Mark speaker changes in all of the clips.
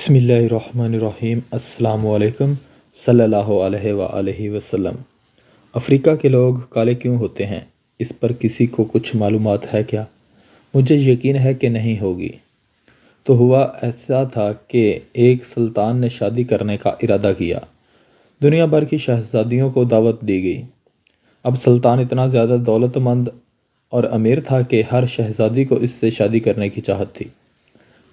Speaker 1: بسم اللہ الرحمن الرحیم۔ السلام علیکم صلی اللہ علیہ وآلہ وسلم۔ افریقہ کے لوگ کالے کیوں ہوتے ہیں؟ اس پر کسی کو کچھ معلومات ہے کیا؟ مجھے یقین ہے کہ نہیں ہوگی۔ تو ہوا ایسا تھا کہ ایک سلطان نے شادی کرنے کا ارادہ کیا۔ دنیا بھر کی شہزادیوں کو دعوت دی گئی۔ اب سلطان اتنا زیادہ دولت مند اور امیر تھا کہ ہر شہزادی کو اس سے شادی کرنے کی چاہت تھی۔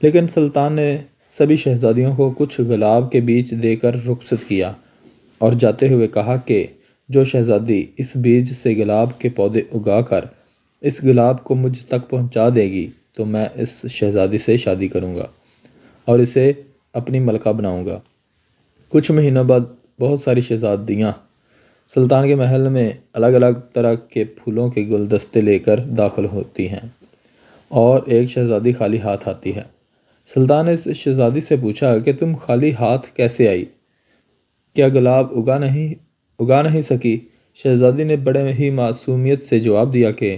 Speaker 1: لیکن سلطان نے سبھی شہزادیوں کو کچھ گلاب کے بیج دے کر رخصت کیا اور جاتے ہوئے کہا کہ جو شہزادی اس بیج سے گلاب کے پودے اگا کر اس گلاب کو مجھ تک پہنچا دے گی تو میں اس شہزادی سے شادی کروں گا اور اسے اپنی ملکہ بناؤں گا۔ کچھ مہینوں بعد بہت ساری شہزادیاں سلطان کے محل میں الگ الگ طرح کے پھولوں کے گلدستے لے کر داخل ہوتی ہیں اور ایک شہزادی خالی ہاتھ آتی ہے۔ سلطان نے اس شہزادی سے پوچھا کہ تم خالی ہاتھ کیسے آئی؟ کیا گلاب اگا نہیں سکی؟ شہزادی نے بڑے ہی معصومیت سے جواب دیا کہ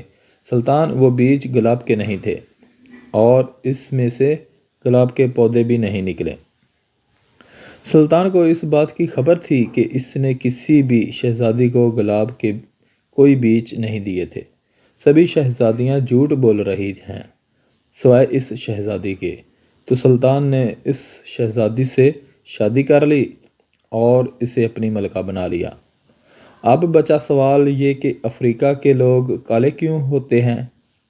Speaker 1: سلطان وہ بیج گلاب کے نہیں تھے اور اس میں سے گلاب کے پودے بھی نہیں نکلے۔ سلطان کو اس بات کی خبر تھی کہ اس نے کسی بھی شہزادی کو گلاب کے کوئی بیج نہیں دیے تھے۔ سبھی شہزادیاں جھوٹ بول رہی ہیں سوائے اس شہزادی کے۔ تو سلطان نے اس شہزادی سے شادی کر لی اور اسے اپنی ملکہ بنا لیا۔ اب بچا سوال یہ کہ افریقہ کے لوگ کالے کیوں ہوتے ہیں؟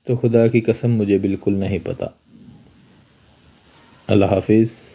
Speaker 1: تو خدا کی قسم مجھے بالکل نہیں پتہ۔ اللہ حافظ۔